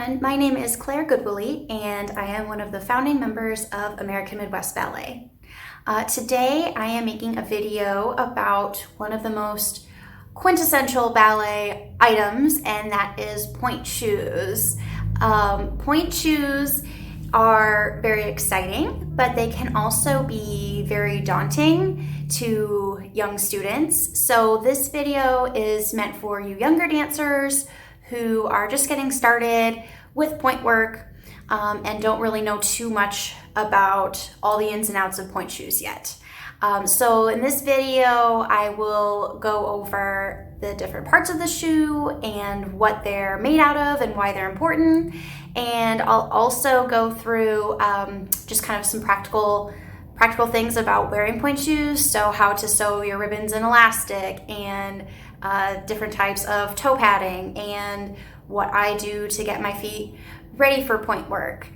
everyone. My name is Claire Goodwillie, and I am one of the founding members of American Midwest Ballet. Today, I am making a video about one of the most quintessential ballet items, and that is pointe shoes. Pointe shoes are very exciting, but they can also be very daunting to young students. So this video is meant for you younger dancers who are just getting started with pointe work and don't really know too much about all the ins and outs of pointe shoes yet. So in this video, I will go over the different parts of the shoe and what they're made out of and why they're important. And I'll also go through just kind of some practical things about wearing pointe shoes. So how to sew your ribbons and elastic, and different types of toe padding, and what I do to get my feet ready for pointe work.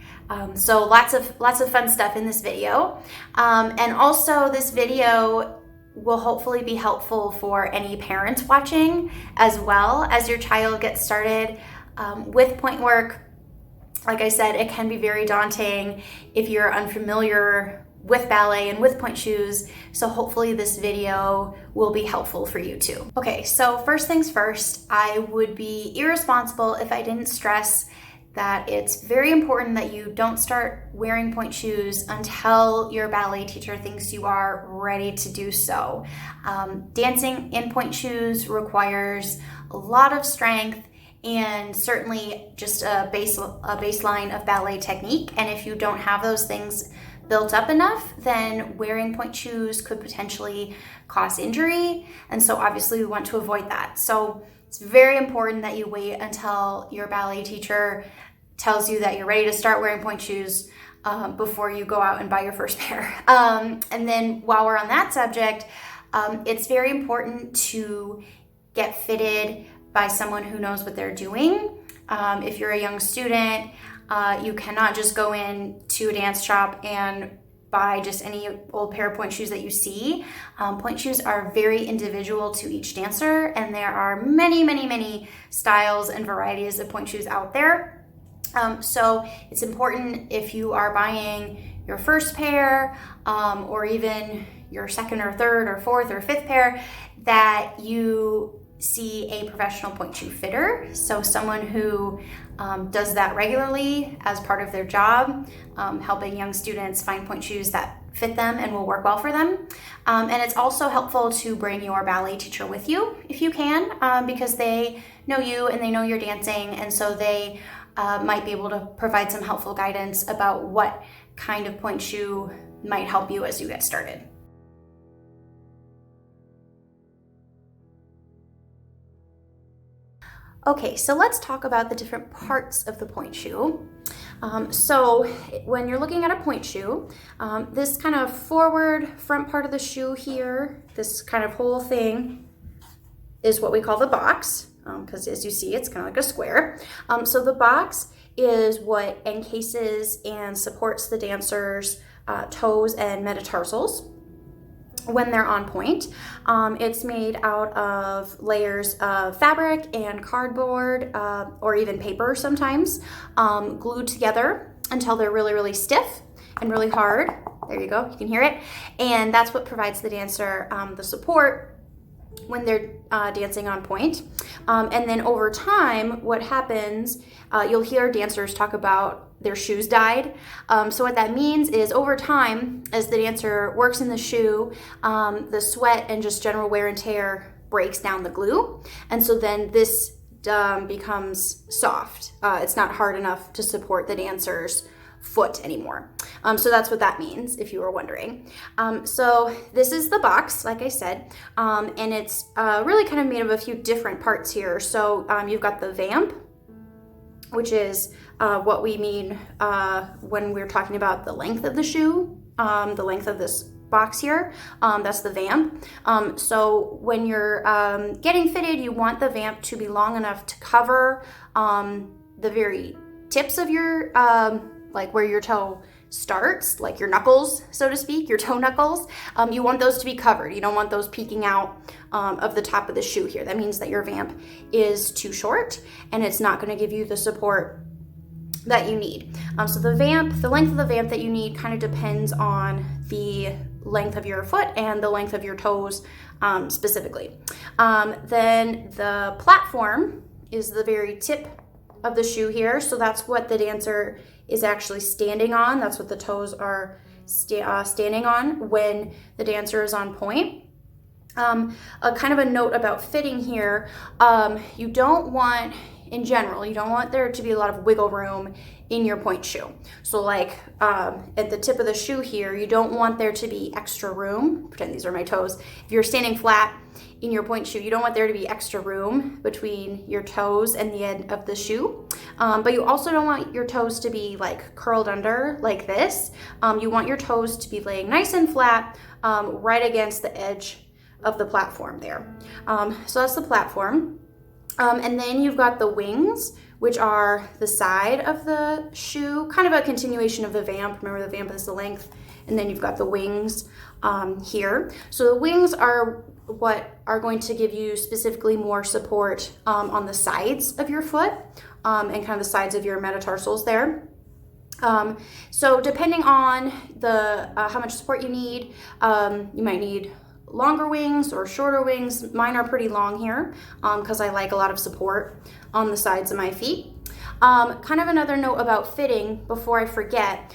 So lots of fun stuff in this video. And also this video will hopefully be helpful for any parents watching as well as your child gets started with pointe work. Like I said, it can be very daunting if you're unfamiliar with ballet and with pointe shoes, so hopefully this video will be helpful for you too. Okay, so first things first, I would be irresponsible if I didn't stress that it's very important that you don't start wearing pointe shoes until your ballet teacher thinks you are ready to do so. Dancing in pointe shoes requires a lot of strength and certainly just a baseline of ballet technique, and if you don't have those things built up enough, then wearing pointe shoes could potentially cause injury, and so obviously we want to avoid that. So it's very important that you wait until your ballet teacher tells you that you're ready to start wearing pointe shoes before you go out and buy your first pair. And then while we're on that subject, it's very important to get fitted by someone who knows what they're doing. If you're a young student, you cannot just go in to a dance shop and buy just any old pair of pointe shoes that you see. Pointe shoes are very individual to each dancer, and there are many styles and varieties of pointe shoes out there. So it's important, if you are buying your first pair, or even your second or third or fourth or fifth pair, that you see a professional pointe shoe fitter, so someone who does that regularly as part of their job, helping young students find pointe shoes that fit them and will work well for them. And it's also helpful to bring your ballet teacher with you if you can, because they know you and they know you're dancing, and so they might be able to provide some helpful guidance about what kind of pointe shoe might help you as you get started. Okay, so let's talk about the different parts of the pointe shoe. So when you're looking at a pointe shoe, this kind of forward front part of the shoe here, this kind of whole thing is what we call the box, because as you see, it's kind of like a square. So the box is what encases and supports the dancer's toes and metatarsals when they're on pointe. It's made out of layers of fabric and cardboard, or even paper sometimes, glued together until they're really stiff and really hard. There you go, you can hear it. And that's what provides the dancer the support when they're dancing on pointe. And then over time, what happens, you'll hear dancers talk about their shoes dyed. So what that means is, over time, as the dancer works in the shoe, the sweat and just general wear and tear breaks down the glue. And so then this becomes soft. It's not hard enough to support the dancer's foot anymore. So that's what that means, if you were wondering. So this is the box, like I said, and it's really kind of made of a few different parts here. So you've got the vamp, which is what we mean when we're talking about the length of the shoe, the length of this box here, that's the vamp. So when you're getting fitted, you want the vamp to be long enough to cover the very tips of your, like where your toe starts, like your knuckles, so to speak, your toe knuckles. You want those to be covered. You don't want those peeking out of the top of the shoe here. That means that your vamp is too short and it's not going to give you the support that you need. So the length of the vamp that you need kind of depends on the length of your foot and the length of your toes specifically. Then the platform is the very tip of the shoe here. So that's what the dancer is actually standing on. That's what the toes are standing on when the dancer is on point. A kind of a note about fitting here, you don't want, in general, you don't want there to be a lot of wiggle room in your point shoe. So like at the tip of the shoe here, you don't want there to be extra room. Pretend these are my toes. If you're standing flat in your point shoe, you don't want there to be extra room between your toes and the end of the shoe. But you also don't want your toes to be like curled under like this. You want your toes to be laying nice and flat right against the edge of the platform there. So that's the platform. And then you've got the wings, which are the side of the shoe, kind of a continuation of the vamp. Remember, the vamp is the length, and then you've got the wings here. So the wings are what are going to give you specifically more support on the sides of your foot and kind of the sides of your metatarsals there. So depending on the how much support you need, you might need longer wings or shorter wings. Mine are pretty long here because I like a lot of support on the sides of my feet. Kind of another note about fitting before I forget,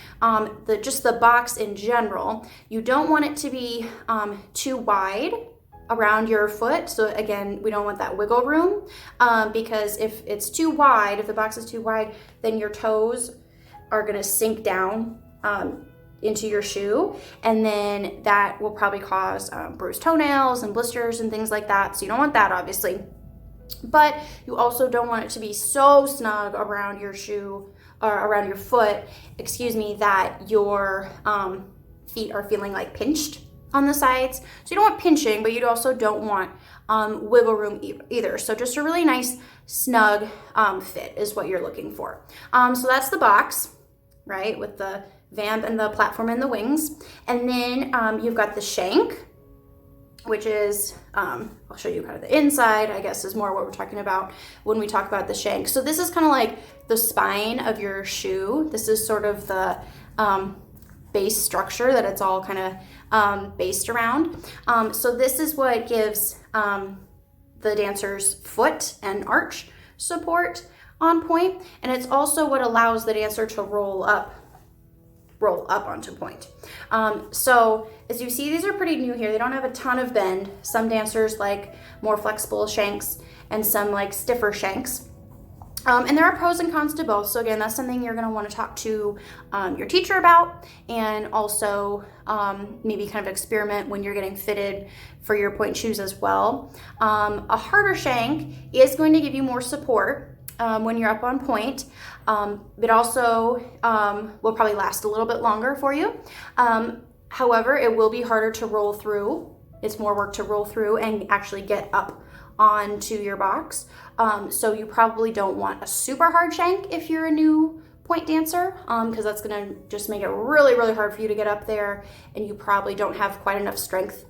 just the box in general, you don't want it to be too wide around your foot. So again, we don't want that wiggle room because if it's too wide, if the box is too wide, then your toes are going to sink down into your shoe, and then that will probably cause bruised toenails and blisters and things like that. So you don't want that, obviously, but you also don't want it to be so snug around your shoe or around your foot, that your feet are feeling like pinched on the sides. So you don't want pinching, but you also don't want wiggle room either. So just a really nice snug fit is what you're looking for. So that's the box, right, with the vamp and the platform and the wings. And then you've got the shank, which is, I'll show you kind of the inside, I guess is more what we're talking about when we talk about the shank. So this is kind of like the spine of your shoe. This is sort of the base structure that it's all kind of based around. So this is what gives the dancer's foot and arch support on point. And it's also what allows the dancer to roll up onto point. So as you see, these are pretty new here. They don't have a ton of bend. Some dancers like more flexible shanks and some like stiffer shanks. And there are pros and cons to both. So again, that's something you're going to want to talk to your teacher about, and also maybe kind of experiment when you're getting fitted for your point shoes as well. A harder shank is going to give you more support when you're up on point. It also will probably last a little bit longer for you. However, it will be harder to roll through. It's more work to roll through and actually get up onto your box. So you probably don't want a super hard shank if you're a new point dancer, because that's gonna just make it really, really hard for you to get up there, and you probably don't have quite enough strength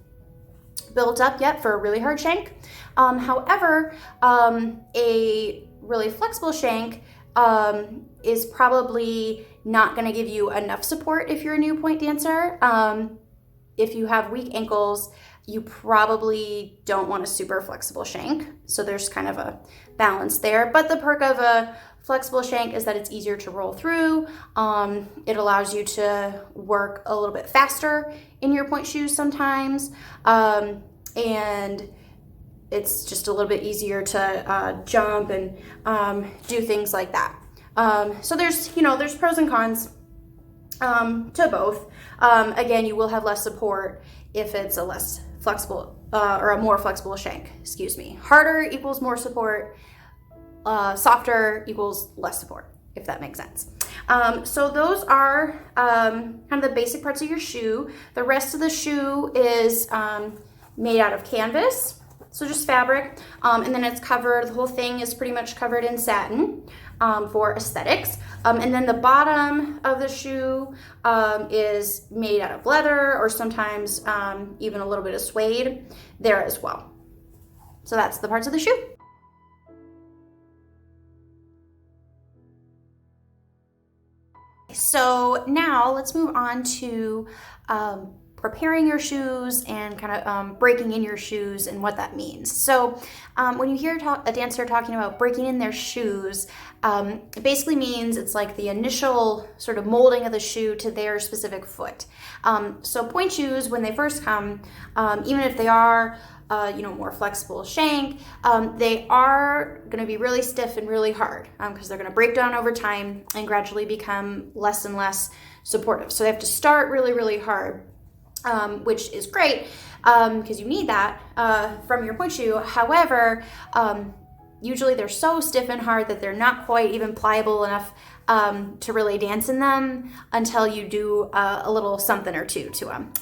built up yet for a really hard shank. However, a really flexible shank is probably not going to give you enough support if you're a new point dancer. If you have weak ankles, you probably don't want a super flexible shank. So there's kind of a balance there. But the perk of a flexible shank is that it's easier to roll through. It allows you to work a little bit faster in your point shoes sometimes. And it's just a little bit easier to jump and do things like that. So there's pros and cons to both. Again, you will have less support if it's a less flexible or a more flexible shank, Harder equals more support, softer equals less support, if that makes sense. So those are kind of the basic parts of your shoe. The rest of the shoe is made out of canvas. So just fabric, and then it's covered, the whole thing is pretty much covered in satin for aesthetics. And then the bottom of the shoe is made out of leather, or sometimes even a little bit of suede there as well. So that's the parts of the shoe. So now let's move on to preparing your shoes and kind of breaking in your shoes and what that means. So when you hear a dancer talking about breaking in their shoes, it basically means it's like the initial sort of molding of the shoe to their specific foot. So pointe shoes, when they first come, even if they are more flexible shank, they are going to be really stiff and really hard because they're going to break down over time and gradually become less and less supportive. So they have to start really, really hard, which is great because you need that from your pointe shoe. However, usually they're so stiff and hard that they're not quite even pliable enough to really dance in them until you do a little something or two to them.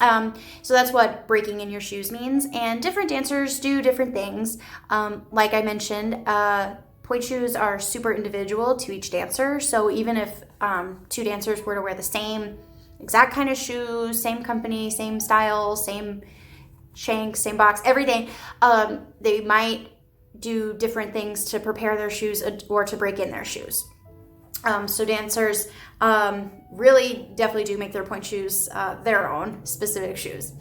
So that's what breaking in your shoes means. And different dancers do different things. Like I mentioned, pointe shoes are super individual to each dancer. So even if two dancers were to wear the same exact kind of shoes, same company, same style, same shank, same box, everything, they might do different things to prepare their shoes or to break in their shoes. So dancers really definitely do make their pointe shoes their own specific shoes.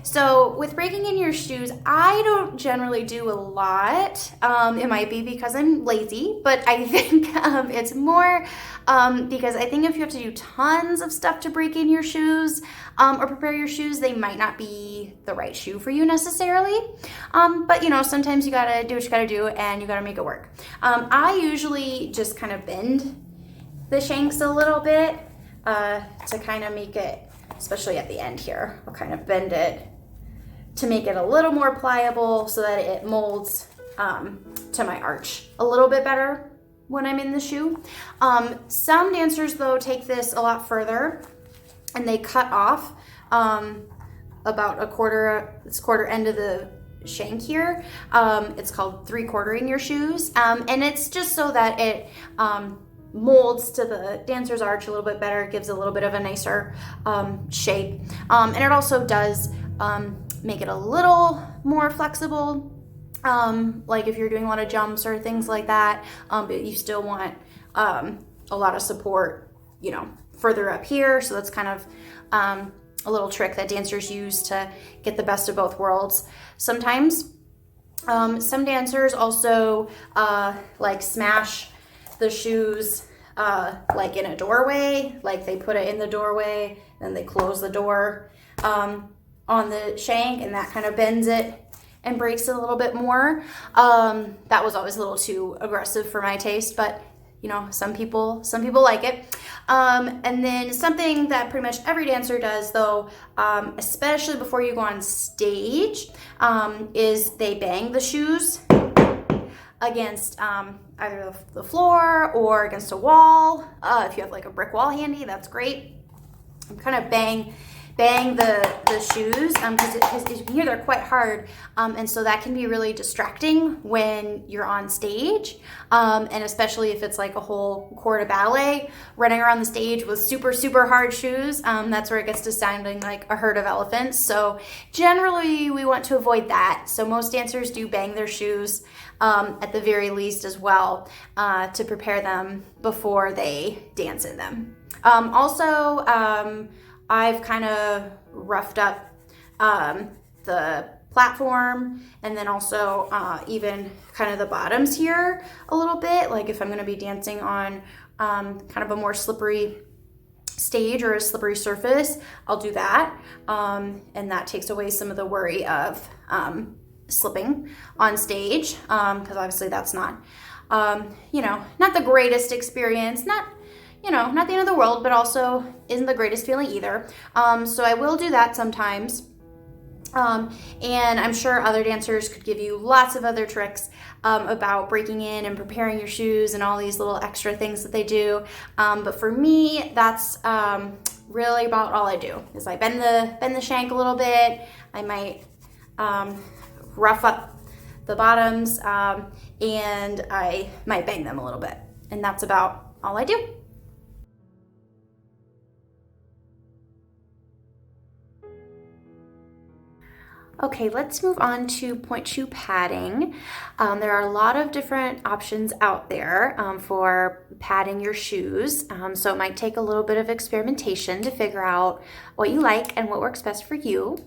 So with breaking in your shoes, I don't generally do a lot. It might be because I'm lazy, but I think it's more because I think if you have to do tons of stuff to break in your shoes or prepare your shoes, they might not be the right shoe for you necessarily. But sometimes you gotta do what you gotta do and you gotta make it work. I usually just kind of bend the shanks a little bit to kind of make it, especially at the end here, I'll kind of bend it to make it a little more pliable so that it molds to my arch a little bit better when I'm in the shoe. Some dancers though take this a lot further and they cut off about this quarter end of the shank here. It's called 3/4ing your shoes, and it's just so that it molds to the dancer's arch a little bit better. It gives a little bit of a nicer shape, and it also does make it a little more flexible, like if you're doing a lot of jumps or things like that, but you still want a lot of support further up here. So that's kind of a little trick that dancers use to get the best of both worlds sometimes. Some dancers also like smash the shoes like in a doorway, like they put it in the doorway, then they close the door on the shank, and that kind of bends it and breaks it a little bit more. That was always a little too aggressive for my taste, but some people like it. And then something that pretty much every dancer does though, especially before you go on stage, is they bang the shoes against either the floor or against a wall. If you have like a brick wall handy, that's great. Kind of bang the shoes because you can hear they're quite hard, and so that can be really distracting when you're on stage, and especially if it's like a whole corps de ballet running around the stage with super hard shoes. That's where it gets to sounding like a herd of elephants. So generally we want to avoid that. So most dancers do bang their shoes at the very least as well, to prepare them before they dance in them. Also, I've kind of roughed up the platform, and then also even kind of the bottoms here a little bit. Like if I'm going to be dancing on kind of a more slippery stage or a slippery surface, I'll do that. And that takes away some of the worry of slipping on stage, because obviously that's not, not the greatest experience, not the end of the world, but also isn't the greatest feeling either. So I will do that sometimes. And I'm sure other dancers could give you lots of other tricks about breaking in and preparing your shoes and all these little extra things that they do. But for me, that's really about all I do is I bend the shank a little bit. I might rough up the bottoms, and I might bang them a little bit. And that's about all I do. Okay, let's move on to point shoe padding. There are a lot of different options out there for padding your shoes, so it might take a little bit of experimentation to figure out what you like and what works best for you.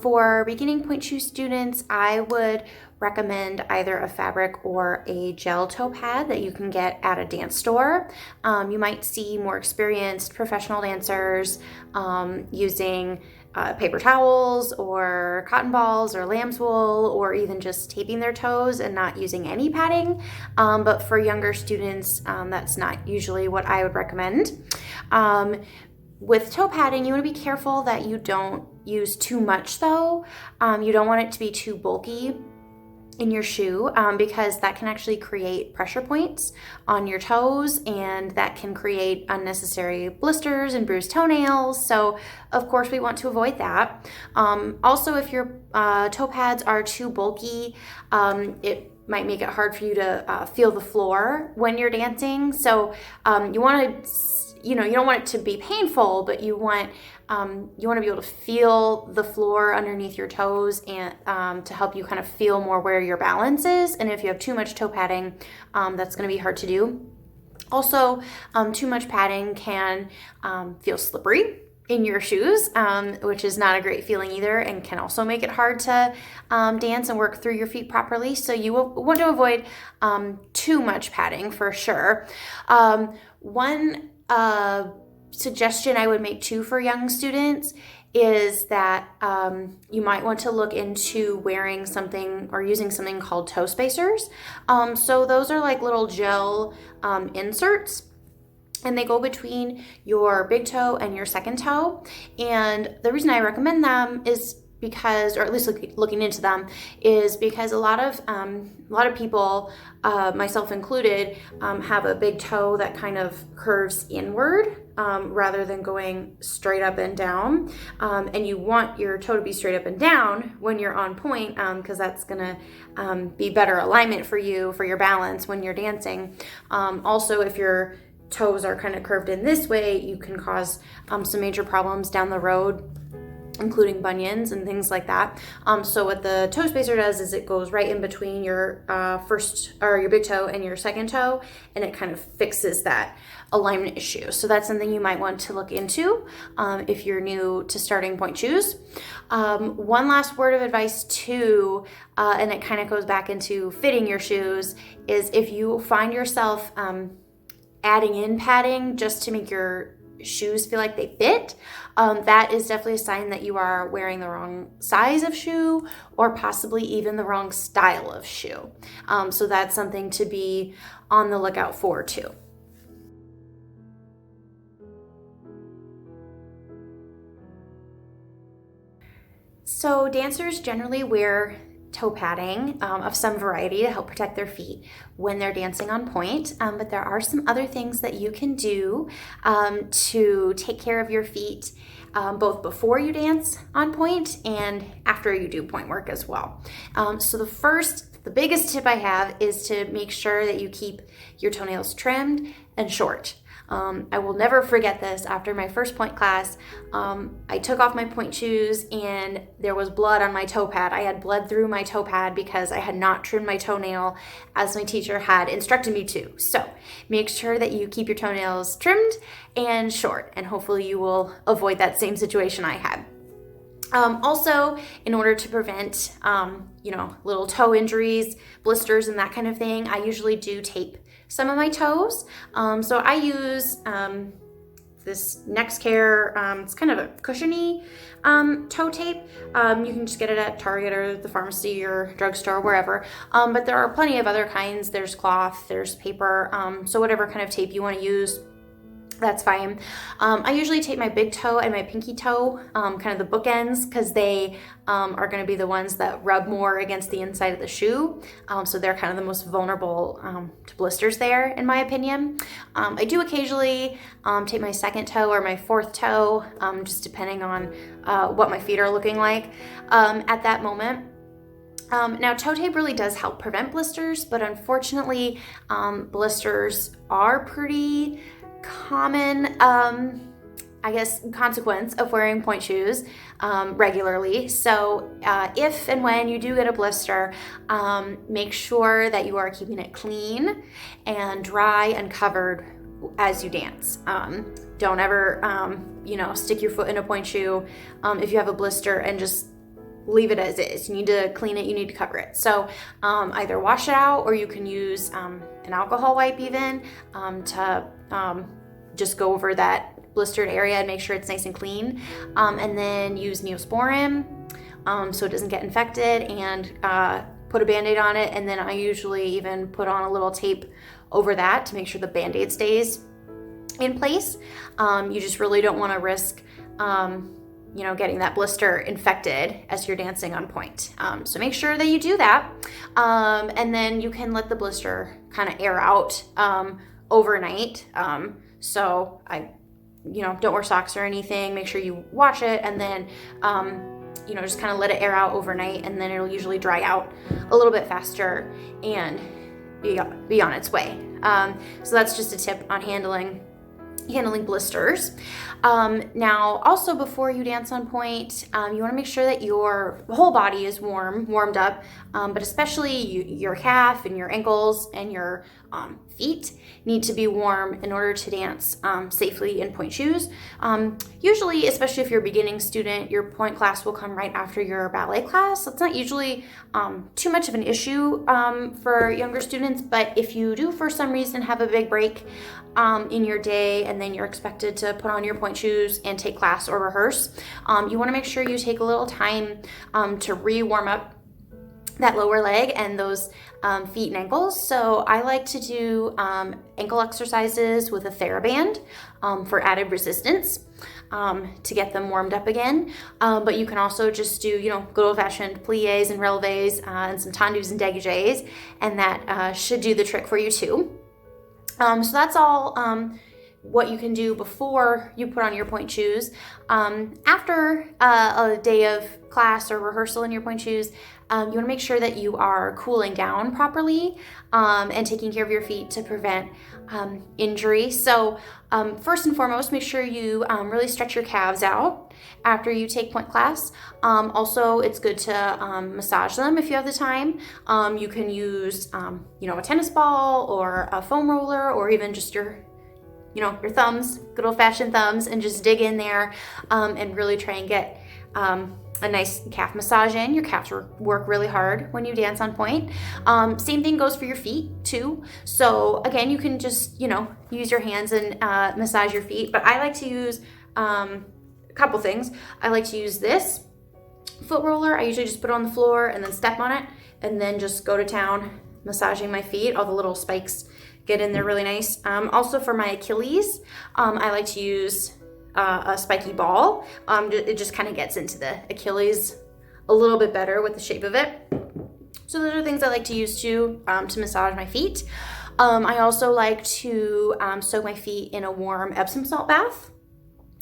For beginning point shoe students, I would recommend either a fabric or a gel toe pad that you can get at a dance store. You might see more experienced professional dancers using paper towels or cotton balls or lamb's wool, or even just taping their toes and not using any padding. But for younger students, that's not usually what I would recommend. With toe padding, you want to be careful that you don't use too much though. You don't want it to be too bulky in your shoe because that can actually create pressure points on your toes, and that can create unnecessary blisters and bruised toenails. So of course we want to avoid that. Also, if your toe pads are too bulky, it might make it hard for you to feel the floor when you're dancing. So you want to, you don't want it to be painful, but you want to be able to feel the floor underneath your toes, and to help you kind of feel more where your balance is. And if you have too much toe padding, that's going to be hard to do. Also, too much padding can feel slippery in your shoes, which is not a great feeling either, and can also make it hard to dance and work through your feet properly. So you want to avoid too much padding for sure. One suggestion I would make too for young students is that you might want to look into wearing something or using something called toe spacers. So those are like little gel inserts, and they go between your big toe and your second toe. And the reason I recommend them is because, or at least looking into them, is because a lot of people, myself included, have a big toe that kind of curves inward rather than going straight up and down. And you want your toe to be straight up and down when you're on point, because that's gonna be better alignment for you, for your balance when you're dancing. Also, if your toes are kind of curved in this way, you can cause some major problems down the road, including bunions and things like that. So what the toe spacer does is it goes right in between your your big toe and your second toe, and it kind of fixes that alignment issue. So that's something you might want to look into if you're new to starting point shoes. One last word of advice too, and it kind of goes back into fitting your shoes, is if you find yourself adding in padding just to make your shoes feel like they fit, that is definitely a sign that you are wearing the wrong size of shoe, or possibly even the wrong style of shoe. So that's something to be on the lookout for too. So dancers generally wear toe padding of some variety to help protect their feet when they're dancing on point, but there are some other things that you can do to take care of your feet both before you dance on point and after you do point work as well. So the biggest tip I have is to make sure that you keep your toenails trimmed and short. I will never forget this. After my first point class, I took off my point shoes and there was blood on my toe pad. I had bled through my toe pad because I had not trimmed my toenail as my teacher had instructed me to. So make sure that you keep your toenails trimmed and short, and hopefully you will avoid that same situation I had. Also, in order to prevent, little toe injuries, blisters, and that kind of thing, I usually do tape some of my toes. So I use this Nexcare, it's kind of a cushiony toe tape. You can just get it at Target or the pharmacy or drugstore, wherever. But there are plenty of other kinds. There's cloth, there's paper, so whatever kind of tape you want to use, that's fine. I usually tape my big toe and my pinky toe, kind of the bookends, because they are going to be the ones that rub more against the inside of the shoe. So they're kind of the most vulnerable to blisters there, in my opinion. I do occasionally tape my second toe or my fourth toe, just depending on what my feet are looking like at that moment. Now, toe tape really does help prevent blisters, but unfortunately, blisters are pretty common I guess, consequence of wearing point shoes regularly. So if and when you do get a blister, make sure that you are keeping it clean and dry and covered as you dance. Don't ever, stick your foot in a point shoe if you have a blister and just leave it as is. You need to clean it, you need to cover it. So either wash it out, or you can use an alcohol wipe even to just go over that blistered area and make sure it's nice and clean. And then use Neosporin so it doesn't get infected, and put a Band-Aid on it. And then I usually even put on a little tape over that to make sure the Band-Aid stays in place. You just really don't want to risk getting that blister infected as you're dancing on point. So make sure that you do that. And then you can let the blister kind of air out overnight. So don't wear socks or anything. Make sure you wash it, and then, just kind of let it air out overnight, and then it'll usually dry out a little bit faster and be on its way. So that's just a tip on handling blisters. Now, also before you dance on point, you want to make sure that your whole body is warmed up, but especially your calf and your ankles and your feet need to be warm in order to dance safely in point shoes. Usually, especially if you're a beginning student, your point class will come right after your ballet class. So it's not usually too much of an issue for younger students, but if you do for some reason have a big break in your day, and then you're expected to put on your point shoes and take class or rehearse, you want to make sure you take a little time to warm up that lower leg and those feet and ankles. So I like to do ankle exercises with a TheraBand for added resistance to get them warmed up again. But you can also just do, good old-fashioned pliés and relevés and some tendus and dégagés, and that should do the trick for you too. So that's all what you can do before you put on your point shoes. After a day of class or rehearsal in your point shoes, you want to make sure that you are cooling down properly and taking care of your feet to prevent injury. So first and foremost, make sure you really stretch your calves out after you take point class. Also, it's good to massage them if you have the time. You can use, a tennis ball or a foam roller, or even just your thumbs, good old-fashioned thumbs, and just dig in there and really try and get a nice calf massage in. Your calves work really hard when you dance on point. Same thing goes for your feet too. So again, you can just, use your hands and massage your feet, but I like to use a couple things. I like to use this foot roller. I usually just put it on the floor and then step on it, and then just go to town massaging my feet. All the little spikes get in there really nice. Also for my Achilles, I like to use a spiky ball. It just kind of gets into the Achilles a little bit better with the shape of it. So those are things I like to use too, to massage my feet. I also like to soak my feet in a warm Epsom salt bath.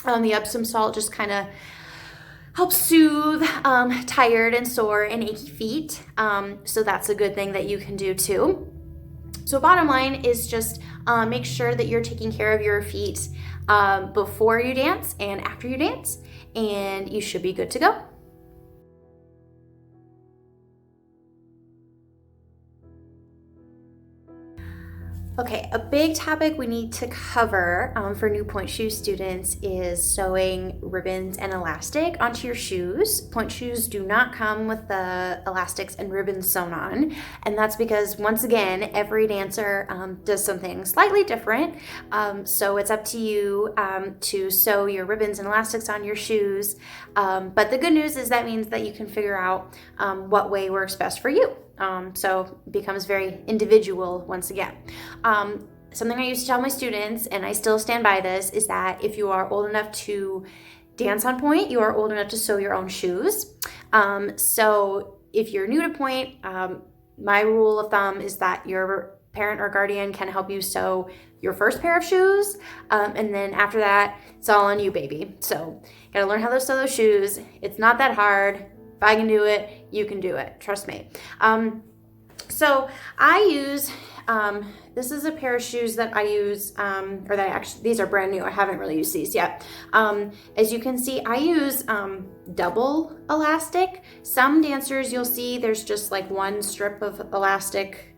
The Epsom salt just kind of helps soothe tired and sore and achy feet. So that's a good thing that you can do too. So bottom line is just make sure that you're taking care of your feet before you dance and after you dance, and you should be good to go. Okay, a big topic we need to cover for new point shoe students is sewing ribbons and elastic onto your shoes. Point shoes do not come with the elastics and ribbons sewn on, and that's because, once again, every dancer does something slightly different. So it's up to you to sew your ribbons and elastics on your shoes. But the good news is that means that you can figure out what way works best for you. So it becomes very individual once again. Something I used to tell my students, and I still stand by this, is that if you are old enough to dance on point, you are old enough to sew your own shoes. So if you're new to point, my rule of thumb is that your parent or guardian can help you sew your first pair of shoes, and then after that, it's all on you, baby. So you gotta learn how to sew those shoes. It's not that hard. If I can do it, you can do it. Trust me. So I use, this is a pair of shoes that I use, or that I actually, these are brand new. I haven't really used these yet. As you can see, I use double elastic. Some dancers you'll see there's just like one strip of elastic,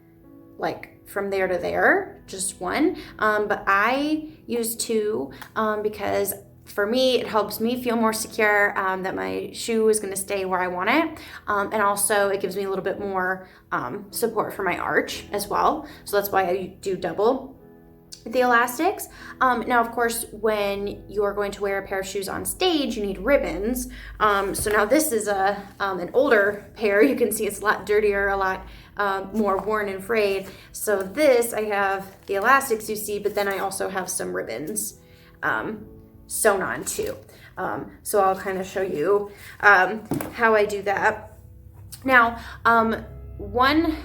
like from there to there, just one. But I use two because for me, it helps me feel more secure that my shoe is going to stay where I want it. And also it gives me a little bit more support for my arch as well. So that's why I do double the elastics. Now, of course, when you're going to wear a pair of shoes on stage, you need ribbons. So now this is an older pair. You can see it's a lot dirtier, a lot more worn and frayed. So this, I have the elastics you see, but then I also have some ribbons sewn on too. So I'll kind of show you how I do that. Now, one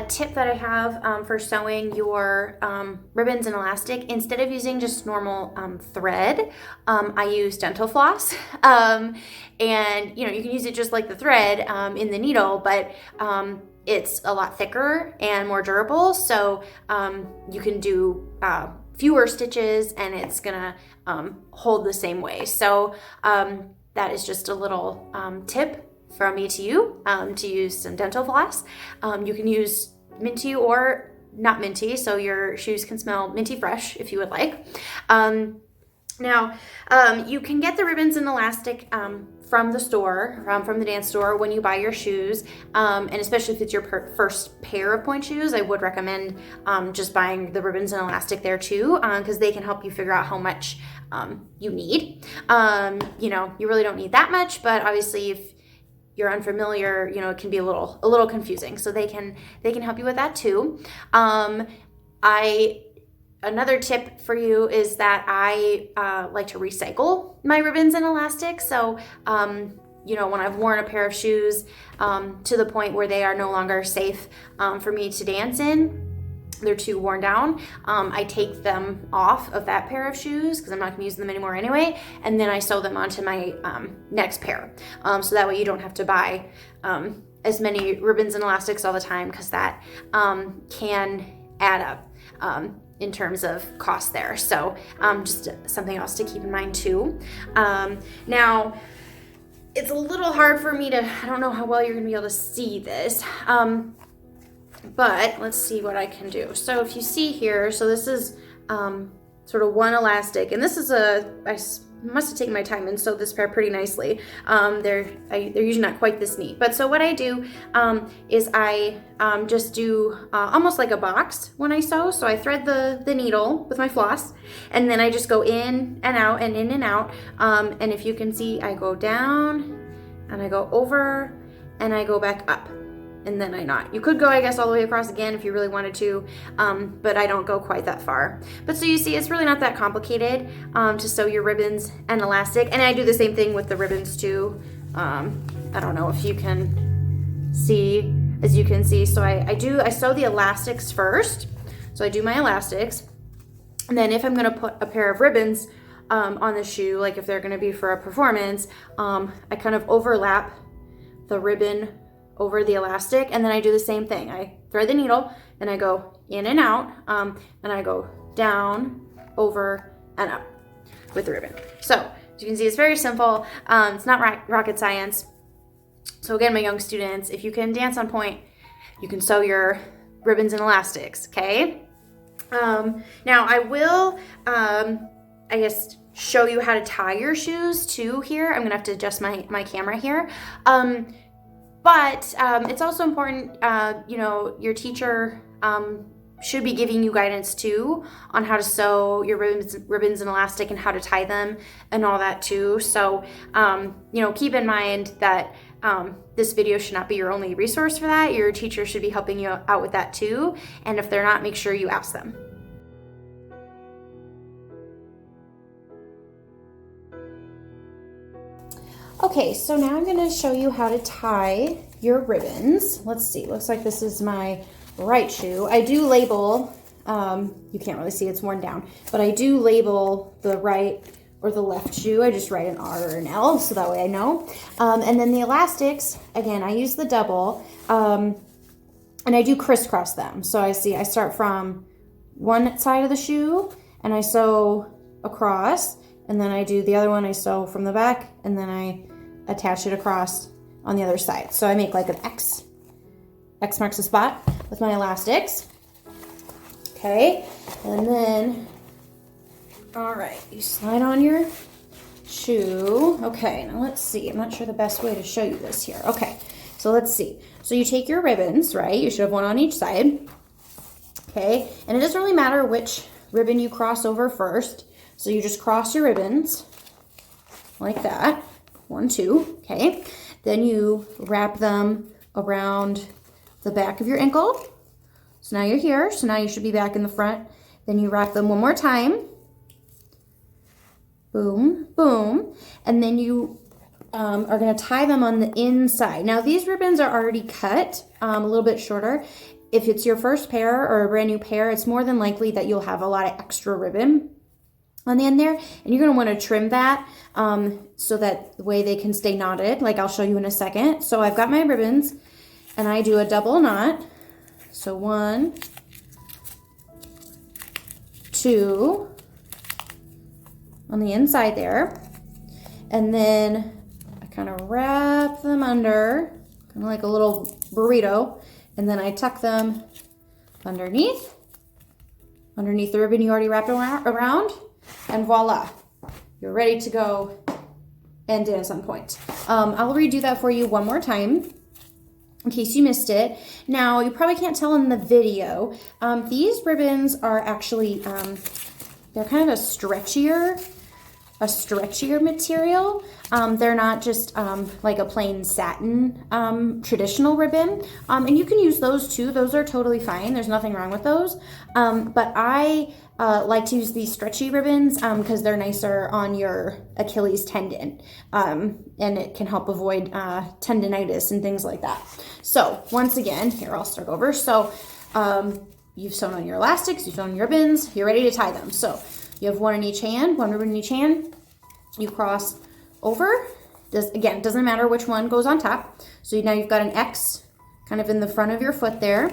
tip that I have for sewing your ribbons and elastic, instead of using just normal thread, I use dental floss. And you know, you can use it just like the thread in the needle, but it's a lot thicker and more durable. So you can do fewer stitches and it's gonna hold the same way. So that is just a little tip from me to you to use some dental floss. You can use minty or not minty, so your shoes can smell minty fresh if you would like. Now, you can get the ribbons and elastic from the store, from the dance store when you buy your shoes, and especially if it's your first pair of pointe shoes, I would recommend just buying the ribbons and elastic there too, because they can help you figure out how much you need. You know, you really don't need that much, but obviously if you're unfamiliar, you know, it can be a little confusing. So they can help you with that too. Another tip for you is that I like to recycle my ribbons and elastics. So, you know, when I've worn a pair of shoes to the point where they are no longer safe for me to dance in, they're too worn down, I take them off of that pair of shoes because I'm not going to use them anymore anyway, and then I sew them onto my next pair. So that way you don't have to buy as many ribbons and elastics all the time, because that can add up in terms of cost there. So just something else to keep in mind too. Now, it's a little hard for me to, I don't know how well you're gonna be able to see this, but let's see what I can do. So if you see here, so this is sort of one elastic, and this is I must have taken my time and sewed this pair pretty nicely. They're usually not quite this neat. But so what I do is I just do almost like a box when I sew. So I thread the needle with my floss, and then I just go in and out and in and out. And if you can see, I go down and I go over and I go back up. And then I knot. You could go, I guess, all the way across again if you really wanted to, but I don't go quite that far. But so you see, it's really not that complicated to sew your ribbons and elastic. And I do the same thing with the ribbons too. I don't know if you can see, as you can see. So I sew the elastics first. So I do my elastics. And then if I'm gonna put a pair of ribbons on the shoe, like if they're gonna be for a performance, I kind of overlap the ribbon over the elastic, and then I do the same thing. I thread the needle and I go in and out, and I go down, over, and up with the ribbon. So as you can see, it's very simple. It's not rocket science. So again, my young students, if you can dance on pointe, you can sew your ribbons and elastics, okay? Now I will, I guess, show you how to tie your shoes too here. I'm gonna have to adjust my camera here. But it's also important, you know, your teacher should be giving you guidance too on how to sew your ribbons and elastic and how to tie them and all that too. So, you know, keep in mind that this video should not be your only resource for that. Your teacher should be helping you out with that too. And if they're not, make sure you ask them. Okay, so now I'm gonna show you how to tie your ribbons. Let's see, looks like this is my right shoe. I do label, you can't really see, it's worn down, but I do label the right or the left shoe. I just write an R or an L, so that way I know. And then the elastics, again, I use the double. and I do crisscross them. So I start from one side of the shoe and I sew across, and then I do the other one, I sew from the back, and then I attach it across on the other side. So I make like an X. X marks the spot with my elastics. Okay, and then, all right, you slide on your shoe. Okay, now let's see. I'm not sure the best way to show you this here. Okay, so let's see. So you take your ribbons, right? You should have one on each side. Okay, and it doesn't really matter which ribbon you cross over first. So you just cross your ribbons like that. 1, 2, okay. Then you wrap them around the back of your ankle. So now you're here. So now you should be back in the front. Then you wrap them one more time. Boom, boom. And then you are going to tie them on the inside. Now these ribbons are already cut a little bit shorter. If it's your first pair or a brand new pair, it's more than likely that you'll have a lot of extra ribbon on the end there, and you're going to want to trim that so that the way they can stay knotted, like I'll show you in a second. So I've got my ribbons and I do a double knot. So 1, 2 on the inside there, and then I kind of wrap them under, kind of like a little burrito, and then I tuck them underneath the ribbon you already wrapped around. And voila, you're ready to go and dance on point. I'll redo that for you one more time in case you missed it. Now, you probably can't tell in the video, these ribbons are actually, they're kind of a stretchier material. They're not just like a plain satin traditional ribbon. And you can use those too. Those are totally fine. There's nothing wrong with those. But I like to use these stretchy ribbons because they're nicer on your Achilles tendon. And it can help avoid tendinitis and things like that. So once again, here I'll start over. So you've sewn on your elastics, you've sewn your ribbons, you're ready to tie them. So you have one in each hand, one ribbon in each hand. You cross over. Again, it doesn't matter which one goes on top. So now you've got an X kind of in the front of your foot there.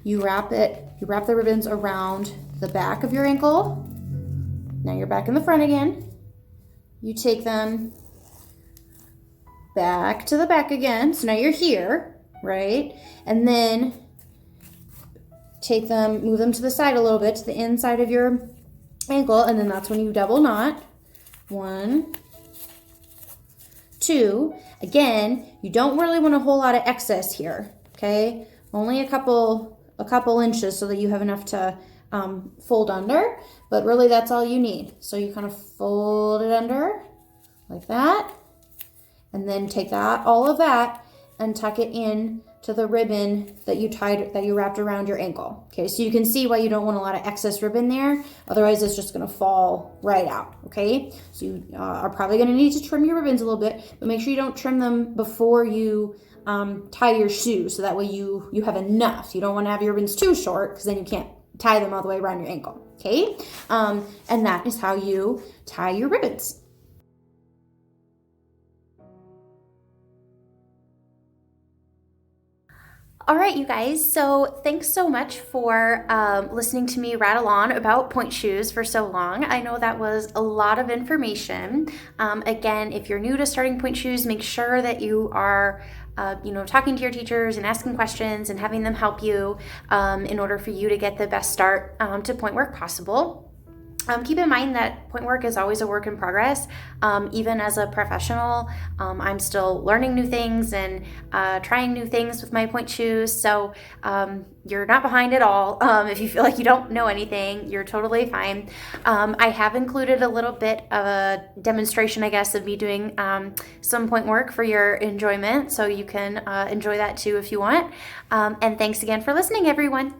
You wrap the ribbons around the back of your ankle. Now you're back in the front again. You take them back to the back again. So now you're here, right? And then move them to the side a little bit, to the inside of your ankle, and then that's when you double knot. 1, 2. Again, you don't really want a whole lot of excess here, okay? Only a couple inches so that you have enough to fold under, but really that's all you need. So you kind of fold it under like that, and then take all of that and tuck it in to the ribbon that you wrapped around your ankle. Okay, so you can see why you don't want a lot of excess ribbon there. Otherwise, it's just gonna fall right out, okay? So you are probably gonna need to trim your ribbons a little bit, but make sure you don't trim them before you tie your shoe, so that way you have enough. You don't wanna have your ribbons too short, because then you can't tie them all the way around your ankle, okay? And that is how you tie your ribbons. All right, you guys, so thanks so much for listening to me rattle on about pointe shoes for so long. I know that was a lot of information. Again, if you're new to starting pointe shoes, make sure that you are talking to your teachers and asking questions and having them help you in order for you to get the best start to pointe work possible. Keep in mind that pointe work is always a work in progress. Even as a professional, I'm still learning new things and trying new things with my pointe shoes. So you're not behind at all. If you feel like you don't know anything, you're totally fine. I have included a little bit of a demonstration, I guess, of me doing some pointe work for your enjoyment. So you can enjoy that too if you want. And thanks again for listening, everyone.